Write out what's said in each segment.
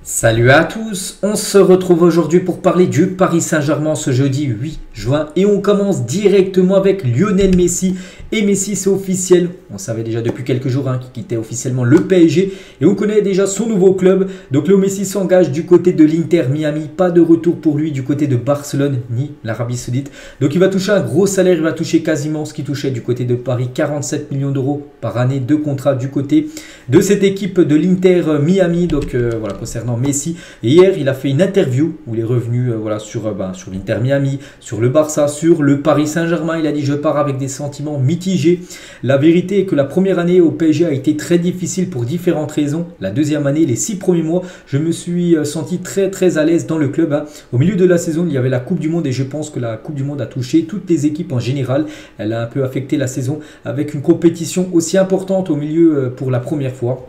Salut à tous, on se retrouve aujourd'hui pour parler du Paris Saint-Germain ce jeudi 8 juin et on commence directement avec Lionel Messi. Et Messi, c'est officiel, on savait déjà depuis quelques jours qu'il quittait officiellement le PSG et on connaît déjà son nouveau club. Donc Léo Messi s'engage du côté de l'Inter Miami, pas de retour pour lui du côté de Barcelone ni l'Arabie Saoudite. Donc il va toucher un gros salaire, il va toucher quasiment ce qu'il touchait du côté de Paris, 47 millions d'euros par année de contrat du côté de cette équipe de l'Inter Miami. Donc voilà, concernant Messi. Et hier, il a fait une interview où il est revenu sur l'Inter Miami, sur le Barça, sur le Paris Saint-Germain. Il a dit: je pars avec des sentiments mitigés. La vérité est que la première année au PSG a été très difficile pour différentes raisons. La deuxième année, les 6 premiers mois, je me suis senti très à l'aise dans le club. Au milieu de la saison, il y avait la Coupe du Monde et je pense que la Coupe du Monde a touché toutes les équipes en général. Elle a un peu affecté la saison avec une compétition aussi importante au milieu pour la première fois.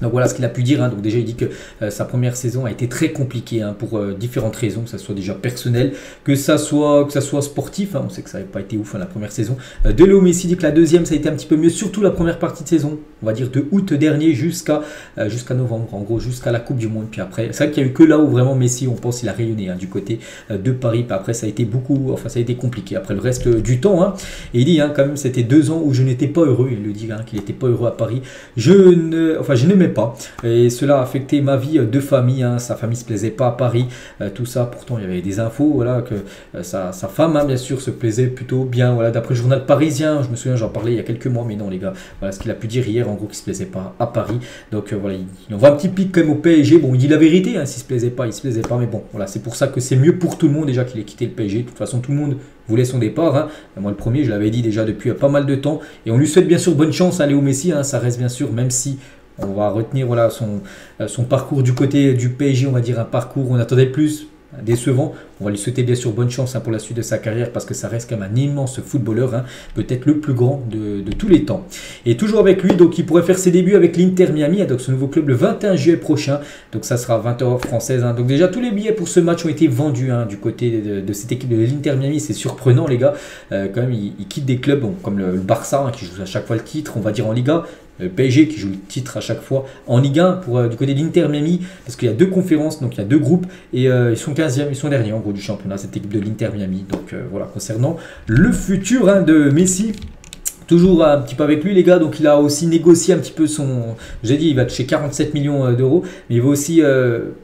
Donc voilà ce qu'il a pu dire. Donc déjà il dit que sa première saison a été très compliquée pour différentes raisons, que ce soit déjà personnel, que ça soit sportif. On sait que ça n'avait pas été ouf la première saison. De Léo Messi dit que la deuxième ça a été un petit peu mieux, surtout la première partie de saison, on va dire de août dernier jusqu'à novembre, en gros jusqu'à la Coupe du Monde. Puis après, c'est vrai qu'il n'y a eu que là où vraiment Messi, on pense, il a rayonné du côté de Paris. Puis après ça a été ça a été compliqué après le reste du temps. Et il dit quand même c'était 2 ans où je n'étais pas heureux. Il le dit qu'il n'était pas heureux à Paris. Je n'aimais pas et cela a affecté ma vie de famille. Sa famille se plaisait pas à Paris, tout ça. Pourtant il y avait des infos que sa femme bien sûr se plaisait plutôt bien, d'après le journal parisien. Je me souviens, j'en parlais il y a quelques mois, mais non les gars, voilà ce qu'il a pu dire hier, en gros qu'il se plaisait pas à Paris. Donc voilà, il envoie un petit pic quand même au PSG. Bon, il dit la vérité, s'il se plaisait pas, il se plaisait pas, mais bon voilà, c'est pour ça que c'est mieux pour tout le monde déjà qu'il ait quitté le PSG. De toute façon tout le monde voulait son départ. Moi le premier, je l'avais dit déjà depuis pas mal de temps, et on lui souhaite bien sûr bonne chance à Léo Messi. Ça reste bien sûr, même si on va retenir son parcours du côté du PSG, on va dire un parcours où on attendait plus, décevant. On va lui souhaiter bien sûr bonne chance pour la suite de sa carrière, parce que ça reste quand même un immense footballeur, peut-être le plus grand de tous les temps. Et toujours avec lui, donc il pourrait faire ses débuts avec l'Inter Miami, donc ce nouveau club le 21 juillet prochain. Donc ça sera 20h française. Donc déjà tous les billets pour ce match ont été vendus du côté de cette équipe de l'Inter Miami. C'est surprenant les gars, quand même ils quittent des clubs comme le Barça qui joue à chaque fois le titre, on va dire en Liga. Le PSG qui joue le titre à chaque fois en Ligue 1 du côté de l'Inter Miami, parce qu'il y a 2 conférences, donc il y a 2 groupes, et ils sont 15e, ils sont derniers en gros du championnat, cette équipe de l'Inter Miami. Donc voilà, concernant le futur de Messi. Toujours un petit peu avec lui les gars, donc il a aussi négocié un petit peu j'ai dit il va toucher 47 millions d'euros, mais il va aussi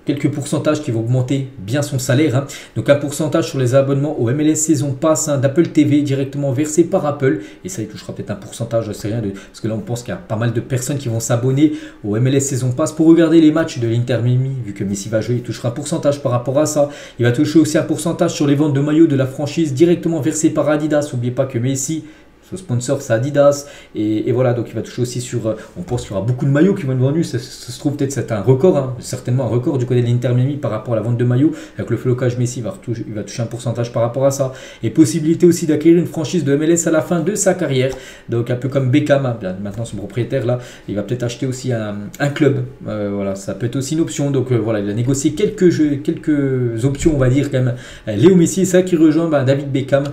quelques pourcentages qui vont augmenter bien son salaire. Donc un pourcentage sur les abonnements au MLS Saison Pass d'Apple TV directement versé par Apple, et ça il touchera peut-être un pourcentage, je sais rien, parce que là on pense qu'il y a pas mal de personnes qui vont s'abonner au MLS Saison Pass pour regarder les matchs de l'Inter Miami. Vu que Messi va jouer, il touchera un pourcentage par rapport à ça. Il va toucher aussi un pourcentage sur les ventes de maillots de la franchise directement versé par Adidas. N'oubliez pas que Messi, ce sponsor c'est Adidas, et voilà, donc il va toucher aussi sur, on pense qu'il y aura beaucoup de maillots qui vont être vendus. Ça se trouve peut-être c'est un record, certainement un record du côté de l'Inter Miami par rapport à la vente de maillots. Avec le flocage Messi, il va toucher un pourcentage par rapport à ça, et possibilité aussi d'acquérir une franchise de MLS à la fin de sa carrière. Donc un peu comme Beckham, maintenant son propriétaire là, il va peut-être acheter aussi un club, voilà, ça peut être aussi une option. Donc voilà, il a négocié quelques options, on va dire quand même. Léo Messi, c'est ça qui rejoint David Beckham.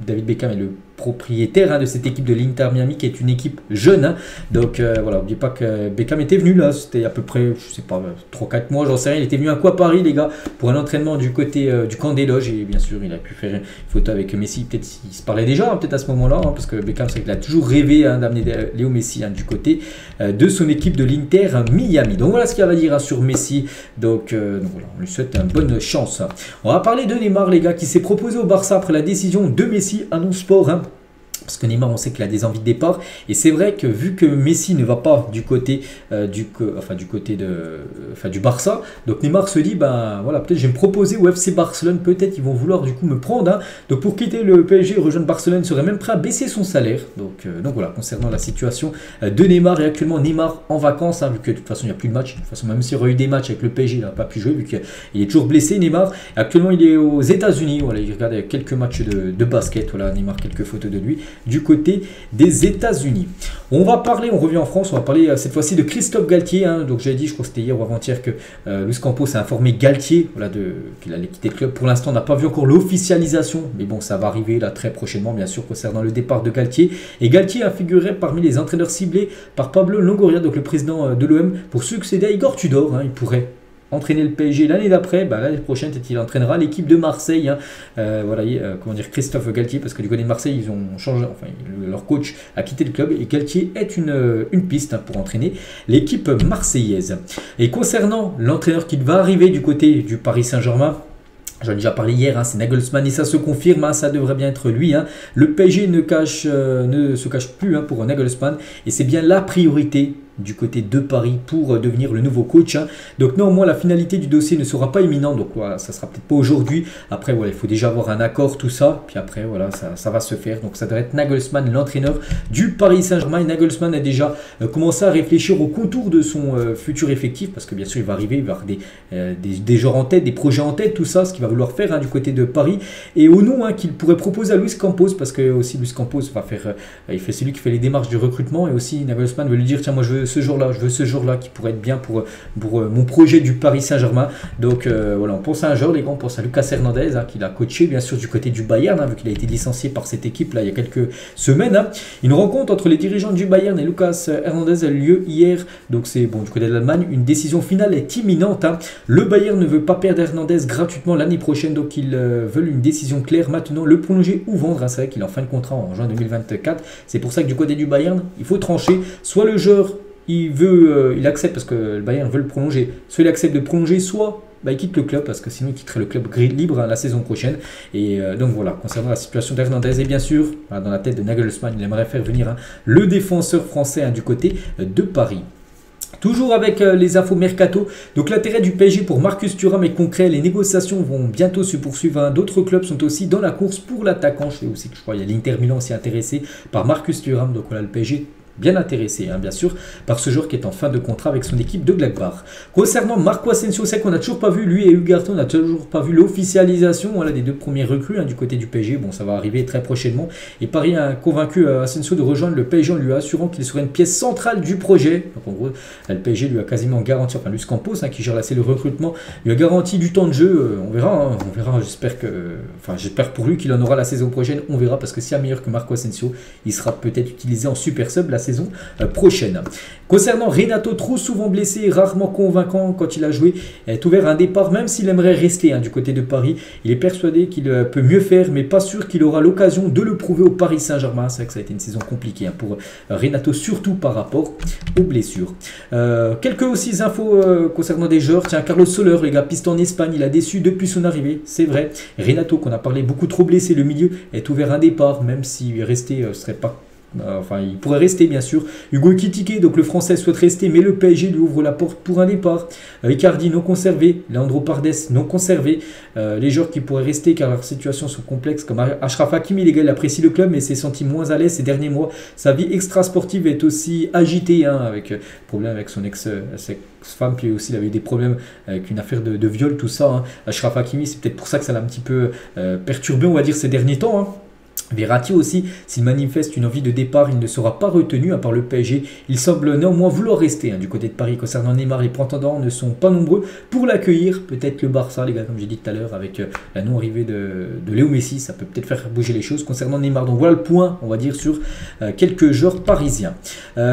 David Beckham est le propriétaire de cette équipe de l'Inter Miami, qui est une équipe jeune. Donc voilà, n'oubliez pas que Beckham était venu là, c'était à peu près, je sais pas, 3-4 mois, j'en sais rien. Il était venu à Paris les gars, pour un entraînement du côté du camp des loges, et bien sûr il a pu faire une photo avec Messi. Peut-être il se parlait déjà peut-être à ce moment là, parce que Beckham, c'est qu'il a toujours rêvé d'amener Léo Messi du côté de son équipe de l'Inter Miami. Donc voilà ce qu'il va dire sur Messi. Donc voilà, on lui souhaite une bonne chance. On va parler de Neymar les gars, qui s'est proposé au Barça après la décision de Messi, annonce sport. Parce que Neymar, on sait qu'il a des envies de départ. Et c'est vrai que vu que Messi ne va pas du côté du Barça, donc Neymar se dit, voilà, peut-être je vais me proposer au FC Barcelone, peut-être ils vont vouloir du coup me prendre. Donc pour quitter le PSG et rejoindre Barcelone, il serait même prêt à baisser son salaire. Donc voilà, concernant la situation de Neymar. Et actuellement Neymar en vacances, vu que de toute façon il n'y a plus de match. De toute façon, même s'il y aurait eu des matchs avec le PSG, il n'a pas pu jouer, vu qu'il est toujours blessé Neymar. Et actuellement il est aux États-Unis. Voilà, il regarde quelques matchs de basket. Voilà, Neymar, quelques photos de lui du côté des États-Unis. On revient en France, on va parler cette fois-ci de Christophe Galtier. Donc j'avais dit, je crois que c'était hier ou avant-hier, que Luis Campos a informé Galtier qu'il allait quitter le club. Pour l'instant, on n'a pas vu encore l'officialisation, mais bon, ça va arriver là très prochainement, bien sûr, concernant le départ de Galtier. Et Galtier a figuré parmi les entraîneurs ciblés par Pablo Longoria, donc le président de l'OM, pour succéder à Igor Tudor. Il pourrait entraîné le PSG l'année d'après, l'année prochaine, peut-être qu'il entraînera l'équipe de Marseille. Voilà, comment dire, Christophe Galtier, parce que du côté de Marseille, ils ont changé, enfin, leur coach a quitté le club et Galtier est une piste pour entraîner l'équipe marseillaise. Et concernant l'entraîneur qui va arriver du côté du Paris Saint-Germain, j'en ai déjà parlé hier, c'est Nagelsmann et ça se confirme, ça devrait bien être lui. Le PSG ne se cache plus pour Nagelsmann et c'est bien la priorité du côté de Paris pour devenir le nouveau coach. Donc néanmoins la finalité du dossier ne sera pas imminente, donc voilà, ça sera peut-être pas aujourd'hui. Après voilà, il faut déjà avoir un accord, tout ça, puis après voilà, ça va se faire. Donc ça devrait être Nagelsmann, l'entraîneur du Paris Saint-Germain. Nagelsmann a déjà commencé à réfléchir au contour de son futur effectif, parce que bien sûr il va arriver, il va avoir des joueurs en tête, des projets en tête, tout ça, ce qu'il va vouloir faire du côté de Paris, et au nom qu'il pourrait proposer à Luis Campos, parce que aussi Luis Campos va faire, c'est lui qui fait les démarches du recrutement, et aussi Nagelsmann veut lui dire tiens, moi je veux ce jour-là qui pourrait être bien pour mon projet du Paris Saint-Germain. Donc voilà, on pense à un joueur, les gars, on pense à Lucas Hernandez, qu'il a coaché bien sûr du côté du Bayern, vu qu'il a été licencié par cette équipe là il y a quelques semaines. Une rencontre entre les dirigeants du Bayern et Lucas Hernandez a eu lieu hier, donc c'est bon du côté de l'Allemagne. Une décision finale est imminente. Le Bayern ne veut pas perdre Hernandez gratuitement l'année prochaine, donc ils veulent une décision claire maintenant, le prolonger ou vendre. C'est vrai qu'il est en fin de contrat en juin 2024, c'est pour ça que du côté du Bayern il faut trancher, soit le joueur il accepte parce que le Bayern veut le prolonger, soit il accepte de prolonger, soit il quitte le club, parce que sinon il quitterait le club libre la saison prochaine. Et donc voilà, concernant la situation d'Hernandez, et bien sûr dans la tête de Nagelsmann, il aimerait faire venir le défenseur français du côté de Paris. Toujours avec les infos mercato, donc l'intérêt du PSG pour Marcus Thuram est concret, les négociations vont bientôt se poursuivre. D'autres clubs sont aussi dans la course pour l'attaquant, je sais aussi que je crois il y a l'Inter Milan aussi intéressé par Marcus Thuram, donc voilà, le PSG bien intéressé, bien sûr, par ce joueur qui est en fin de contrat avec son équipe de Gladbach. Concernant Marco Asensio, c'est qu'on n'a toujours pas vu, lui et Ugarte, on n'a toujours pas vu l'officialisation des deux premiers recrues du côté du PSG. Bon, ça va arriver très prochainement. Et Paris a convaincu Asensio de rejoindre le PSG en lui assurant qu'il serait une pièce centrale du projet. Donc en gros, le PSG lui a quasiment garanti, enfin Luis Campos, qui gère le recrutement, lui a garanti du temps de jeu. On verra, j'espère pour lui qu'il en aura la saison prochaine. On verra, parce que s'il y a meilleur que Marco Asensio, il sera peut-être utilisé en super sub la saison prochaine. Concernant Renato, trop souvent blessé, rarement convaincant quand il a joué, est ouvert un départ, même s'il aimerait rester du côté de Paris. Il est persuadé qu'il peut mieux faire, mais pas sûr qu'il aura l'occasion de le prouver au Paris Saint-Germain. C'est vrai que ça a été une saison compliquée pour Renato, surtout par rapport aux blessures. Quelques aussi infos concernant des joueurs. Tiens, Carlos Soler, les gars, piste en Espagne, il a déçu depuis son arrivée, c'est vrai. Renato, qu'on a parlé, beaucoup trop blessé, le milieu est ouvert un départ, même s'il restait, serait pas... il pourrait rester bien sûr. Hugo Ekitike, donc le français, souhaite rester, mais le PSG lui ouvre la porte pour un départ. Icardi non conservé, Leandro Paredes non conservé. Les joueurs qui pourraient rester car leurs situations sont complexes, comme Achraf Hakimi, les gars, il apprécie le club mais s'est senti moins à l'aise ces derniers mois. Sa vie extra-sportive est aussi agitée, avec problème avec son ex-femme, puis aussi il avait eu des problèmes avec une affaire de viol, tout ça. Achraf Hakimi, c'est peut-être pour ça que ça l'a un petit peu perturbé, on va dire, ces derniers temps. Verratti aussi, s'il manifeste une envie de départ, il ne sera pas retenu par le PSG. Il semble néanmoins vouloir rester du côté de Paris. Concernant Neymar, les prétendants ne sont pas nombreux pour l'accueillir. Peut-être le Barça, les gars, comme j'ai dit tout à l'heure, avec la non-arrivée de Léo Messi, ça peut peut-être faire bouger les choses concernant Neymar. Donc voilà le point, on va dire, sur quelques joueurs parisiens.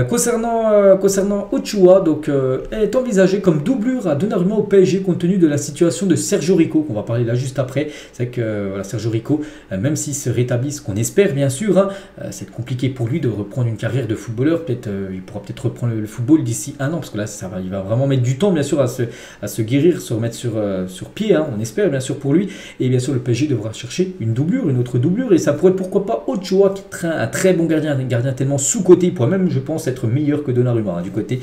Concernant Ochoa, donc, est envisagé comme doublure à Donnarumma au PSG compte tenu de la situation de Sergio Rico, qu'on va parler là juste après. C'est vrai que voilà, Sergio Rico, même s'il se rétablit, on espère bien sûr, c'est compliqué pour lui de reprendre une carrière de footballeur. Il pourra peut-être reprendre le football d'ici un an, parce que là il va vraiment mettre du temps bien sûr à se guérir, se remettre sur pied, on espère bien sûr pour lui. Et bien sûr le PSG devra chercher une autre doublure, et ça pourrait être pourquoi pas Ochoa, qui est un très bon gardien, un gardien tellement sous-côté, il pourrait même, je pense, être meilleur que Donnarumma du côté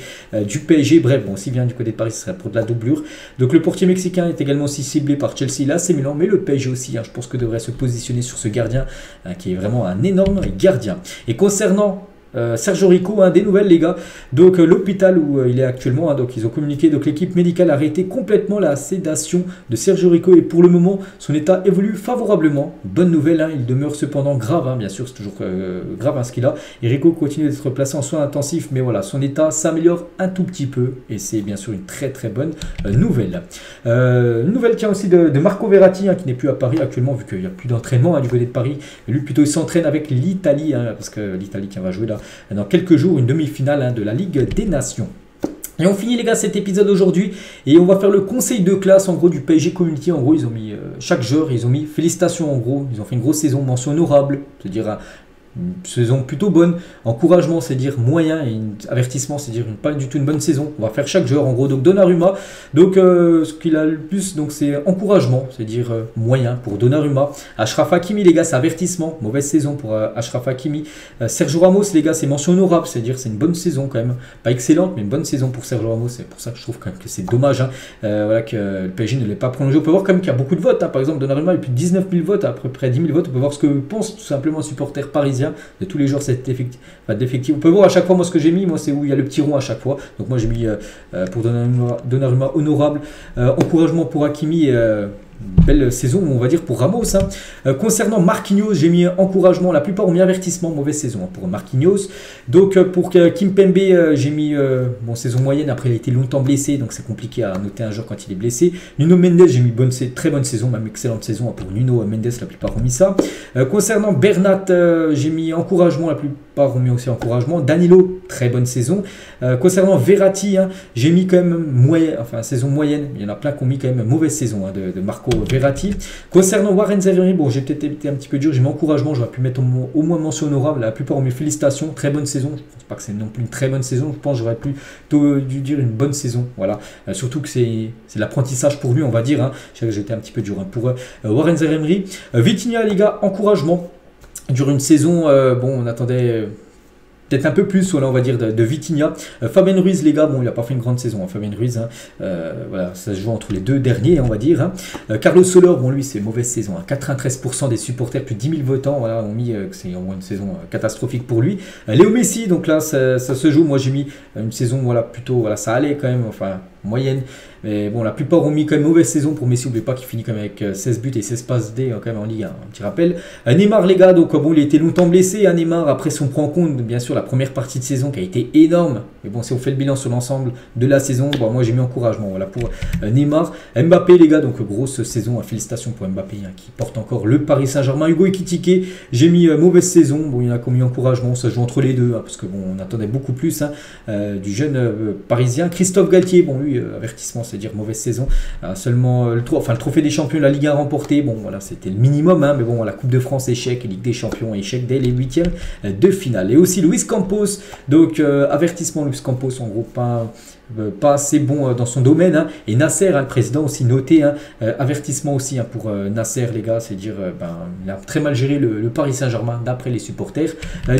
du PSG. Bref, bon, si bien du côté de Paris, ce serait pour de la doublure. Donc le portier mexicain est également aussi ciblé par Chelsea, là c'est Milan, mais le PSG aussi, je pense que devrait se positionner sur ce gardien qui est vraiment un énorme gardien. Et concernant Sergio Rico, des nouvelles, les gars. Donc l'hôpital où il est actuellement, donc ils ont communiqué, donc l'équipe médicale a arrêté complètement la sédation de Sergio Rico et pour le moment son état évolue favorablement. Bonne nouvelle, il demeure cependant grave, bien sûr c'est toujours grave ce qu'il a. Et Rico continue d'être placé en soins intensifs, mais voilà, son état s'améliore un tout petit peu et c'est bien sûr une très très bonne nouvelle. Une nouvelle tient aussi de Marco Verratti, qui n'est plus à Paris actuellement vu qu'il n'y a plus d'entraînement du côté de Paris. Et lui plutôt il s'entraîne avec l'Italie, parce que l'Italie qui va jouer là dans quelques jours une demi-finale de la Ligue des Nations. Et on finit les gars cet épisode aujourd'hui et on va faire le conseil de classe en gros du PSG Community. En gros ils ont mis chaque joueur, ils ont mis félicitations en gros, ils ont fait une grosse saison, mention honorable, c'est-à-dire une saison plutôt bonne, encouragement c'est dire moyen et avertissement c'est dire pas du tout une bonne saison. On va faire chaque joueur en gros. Donc Donnarumma, donc ce qu'il a le plus donc c'est encouragement, c'est dire moyen pour Donnarumma. Achraf Hakimi les gars c'est avertissement, mauvaise saison pour Achraf Hakimi. Sergio Ramos les gars c'est mention honorable, c'est dire c'est une bonne saison quand même, pas excellente mais une bonne saison pour Sergio Ramos. C'est pour ça que je trouve quand même que c'est dommage voilà que le PSG ne l'ait pas prolongé. On peut voir quand même qu'il y a beaucoup de votes par exemple Donnarumma il y a plus de 19 000 votes, à peu près 10 000 votes. On peut voir ce que pense tout simplement un supporter parisien de tous les jours cet effectif, on peut voir à chaque fois moi ce que j'ai mis, moi c'est où il y a le petit rond à chaque fois, donc moi j'ai mis pour Donnarumma honorable, encouragement pour Hakimi, belle saison on va dire pour Ramos concernant Marquinhos j'ai mis encouragement, la plupart ont mis avertissement, mauvaise saison pour Marquinhos. Donc pour Kimpembe j'ai mis bon, saison moyenne, après il a été longtemps blessé donc c'est compliqué à noter un joueur quand il est blessé. Nuno Mendes j'ai mis très bonne saison, même excellente saison pour Nuno Mendes, la plupart ont mis ça. Concernant Bernat j'ai mis encouragement, la plupart ont mis aussi encouragement. Danilo très bonne saison. Concernant Verratti j'ai mis quand même saison moyenne, il y en a plein qui ont mis quand même mauvaise saison de Marco Verratti. Concernant Warren Zaïre, bon j'ai peut-être été un petit peu dur, j'ai mis encouragement, j'aurais pu mettre au moins mention honorable, la plupart ont mis félicitations, très bonne saison. Je pense pas que c'est non plus une très bonne saison, je pense que j'aurais plutôt dû dire une bonne saison, voilà. Surtout que c'est l'apprentissage pour lui on va dire, je sais que j'étais un petit peu dur pour Warren Zaïre. Vitinha les gars, encouragement, dure une saison, bon on attendait peut-être un peu plus, voilà, on va dire, de Vitinha. Fabien Ruiz, les gars, bon, il n'a pas fait une grande saison, Fabien Ruiz. Voilà, ça se joue entre les deux derniers, on va dire. Carlos Soler, bon, lui, c'est mauvaise saison. 93% des supporters, plus de 10 000 votants, voilà, ont mis que c'est au moins une saison catastrophique pour lui. Léo Messi, donc là, ça se joue. Moi, j'ai mis une saison, voilà, plutôt, voilà, ça allait quand même, enfin, moyenne. Mais bon, la plupart ont mis quand même mauvaise saison pour Messi. N'oubliez pas qu'il finit quand même avec 16 buts et 16 passes D quand même en Ligue 1. Un petit rappel. Neymar, les gars, donc bon, il a été longtemps blessé. Neymar, après, si on prend en compte, bien sûr, la première partie de saison qui a été énorme. Mais bon, si on fait le bilan sur l'ensemble de la saison, bon, moi j'ai mis encouragement voilà, pour Neymar. Mbappé, les gars, donc grosse saison. Félicitations pour Mbappé qui porte encore le Paris Saint-Germain. Hugo Ekitike, j'ai mis mauvaise saison. Bon, il y en a qui ont mis encouragement. Ça joue entre les deux parce que bon, on attendait beaucoup plus du jeune Parisien. Christophe Galtier, bon, lui, avertissement, c'est-à-dire mauvaise saison. Seulement le trophée des champions, la Ligue 1 remporté. Bon, voilà, c'était le minimum. Mais bon, la Coupe de France, échec. Ligue des champions, échec dès les huitièmes de finale. Et aussi Luis Campos, donc avertissement Luis Campos, en gros, pas assez bon dans son domaine. Et Nasser, le président, aussi noté. Avertissement aussi pour Nasser, les gars. C'est-à-dire, il a très mal géré le Paris Saint-Germain, d'après les supporters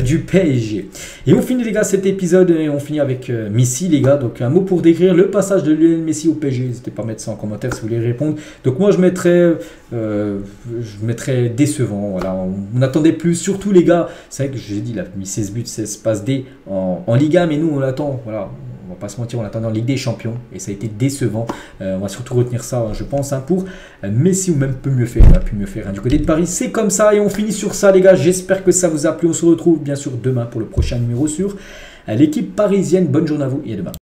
du PSG. Et on finit, les gars, cet épisode. Et on finit avec Messi, les gars. Donc, un mot pour décrire le passage de Lionel Messi au PSG. N'hésitez pas à mettre ça en commentaire si vous voulez répondre. Donc, moi, je mettrais décevant. Voilà. On attendait plus. Surtout, les gars, c'est vrai que j'ai dit, il a mis 16 buts, 16 passes D en Ligue 1. Mais nous, on l'attend. Voilà. On va pas se mentir, on l'attendait en Ligue des Champions et ça a été décevant. On va surtout retenir ça, je pense, pour Messi, ou même peut mieux faire. On a pu mieux faire. Du côté de Paris, c'est comme ça. Et on finit sur ça, les gars. J'espère que ça vous a plu. On se retrouve bien sûr demain pour le prochain numéro sur l'équipe parisienne. Bonne journée à vous et à demain.